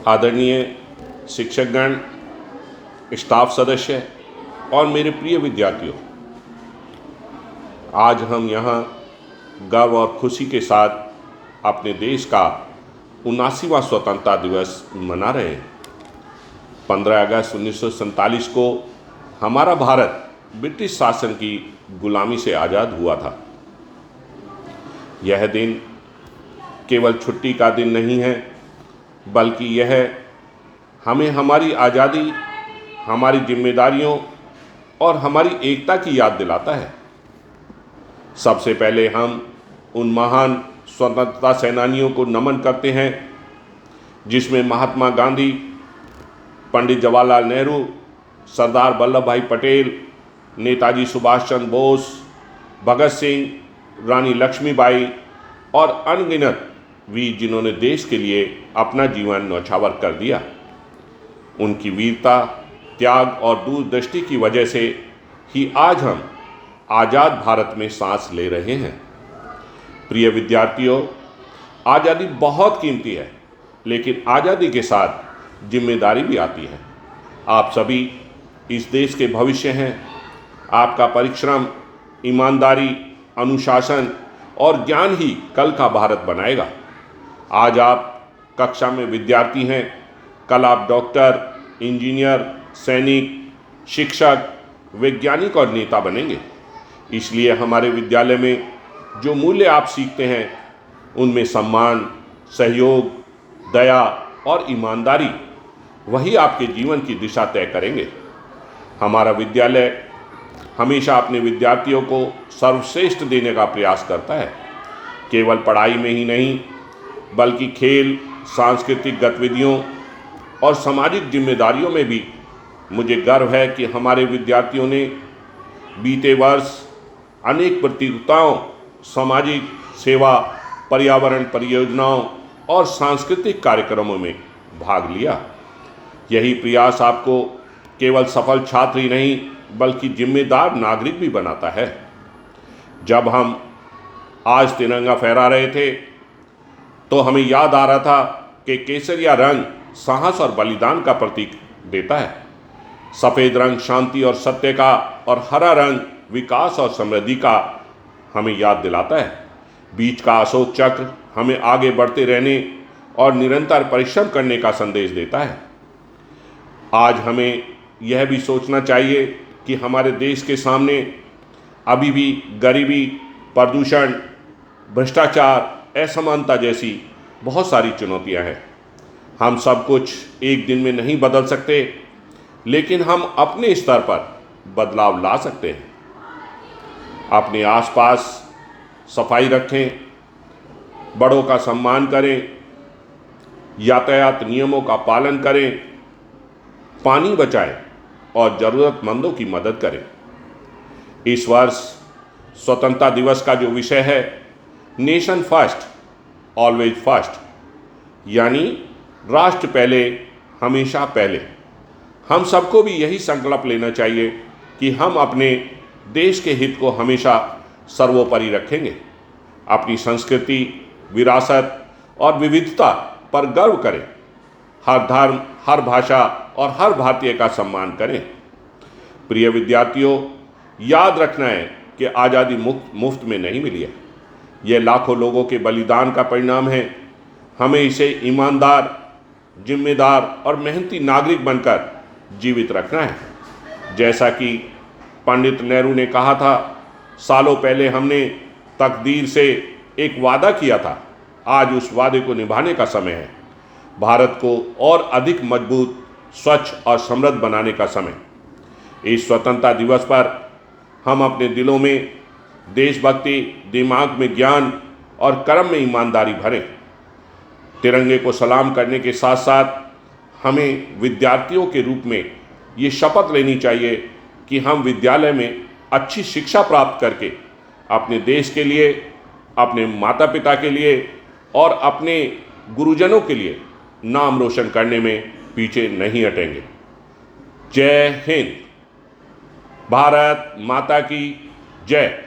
आदरणीय शिक्षकगण, स्टाफ सदस्य और मेरे प्रिय विद्यार्थियों, आज हम यहाँ गर्व और खुशी के साथ अपने देश का 79वां स्वतंत्रता दिवस मना रहे हैं। 15 अगस्त 1947 को हमारा भारत ब्रिटिश शासन की गुलामी से आज़ाद हुआ था। यह दिन केवल छुट्टी का दिन नहीं है, बल्कि यह हमें हमारी आज़ादी, हमारी जिम्मेदारियों और हमारी एकता की याद दिलाता है। सबसे पहले हम उन महान स्वतंत्रता सेनानियों को नमन करते हैं, जिसमें महात्मा गांधी, पंडित जवाहरलाल नेहरू, सरदार वल्लभ भाई पटेल, नेताजी सुभाष चंद्र बोस, भगत सिंह, रानी लक्ष्मीबाई और अनगिनत वीर जिन्होंने देश के लिए अपना जीवन न्यौछावर कर दिया। उनकी वीरता, त्याग और दूरदृष्टि की वजह से ही आज हम आज़ाद भारत में सांस ले रहे हैं। प्रिय विद्यार्थियों, आज़ादी बहुत कीमती है, लेकिन आज़ादी के साथ जिम्मेदारी भी आती है। आप सभी इस देश के भविष्य हैं। आपका परिश्रम, ईमानदारी, अनुशासन और ज्ञान ही कल का भारत बनाएगा। आज आप कक्षा में विद्यार्थी हैं, कल आप डॉक्टर, इंजीनियर, सैनिक, शिक्षक, वैज्ञानिक और नेता बनेंगे। इसलिए हमारे विद्यालय में जो मूल्य आप सीखते हैं, उनमें सम्मान, सहयोग, दया और ईमानदारी वही आपके जीवन की दिशा तय करेंगे। हमारा विद्यालय हमेशा अपने विद्यार्थियों को सर्वश्रेष्ठ देने का प्रयास करता है। केवल पढ़ाई में ही नहीं, बल्कि खेल, सांस्कृतिक गतिविधियों और सामाजिक जिम्मेदारियों में भी मुझे गर्व है कि हमारे विद्यार्थियों ने बीते वर्ष अनेक प्रतियोगिताओं, सामाजिक सेवा, पर्यावरण परियोजनाओं और सांस्कृतिक कार्यक्रमों में भाग लिया। यही प्रयास आपको केवल सफल छात्र ही नहीं, बल्कि जिम्मेदार नागरिक भी बनाता है। जब हम आज तिरंगा फहरा रहे थे, तो हमें याद आ रहा था कि केसरिया रंग साहस और बलिदान का प्रतीक देता है, सफ़ेद रंग शांति और सत्य का, और हरा रंग विकास और समृद्धि का हमें याद दिलाता है। बीच का अशोक चक्र हमें आगे बढ़ते रहने और निरंतर परिश्रम करने का संदेश देता है। आज हमें यह भी सोचना चाहिए कि हमारे देश के सामने अभी भी गरीबी, प्रदूषण, भ्रष्टाचार, असमानता जैसी बहुत सारी चुनौतियां हैं। हम सब कुछ एक दिन में नहीं बदल सकते, लेकिन हम अपने स्तर पर बदलाव ला सकते हैं। अपने आसपास सफाई रखें, बड़ों का सम्मान करें, यातायात नियमों का पालन करें, पानी बचाएं और ज़रूरतमंदों की मदद करें। इस वर्ष स्वतंत्रता दिवस का जो विषय है, नेशन फर्स्ट ऑलवेज फर्स्ट, यानी राष्ट्र पहले हमेशा पहले। हम सबको भी यही संकल्प लेना चाहिए कि हम अपने देश के हित को हमेशा सर्वोपरि रखेंगे। अपनी संस्कृति, विरासत और विविधता पर गर्व करें। हर धर्म, हर भाषा और हर भारतीय का सम्मान करें। प्रिय विद्यार्थियों, याद रखना है कि आज़ादी मुफ्त में नहीं मिली है। यह लाखों लोगों के बलिदान का परिणाम है। हमें इसे ईमानदार, जिम्मेदार और मेहनती नागरिक बनकर जीवित रखना है। जैसा कि पंडित नेहरू ने कहा था, सालों पहले हमने तकदीर से एक वादा किया था, आज उस वादे को निभाने का समय है। भारत को और अधिक मजबूत, स्वच्छ और समृद्ध बनाने का समय। इस स्वतंत्रता दिवस पर हम अपने दिलों में देशभक्ति, दिमाग में ज्ञान और कर्म में ईमानदारी भरें। तिरंगे को सलाम करने के साथ साथ हमें विद्यार्थियों के रूप में ये शपथ लेनी चाहिए कि हम विद्यालय में अच्छी शिक्षा प्राप्त करके अपने देश के लिए, अपने माता पिता के लिए और अपने गुरुजनों के लिए नाम रोशन करने में पीछे नहीं हटेंगे। जय हिंद। भारत माता की जय।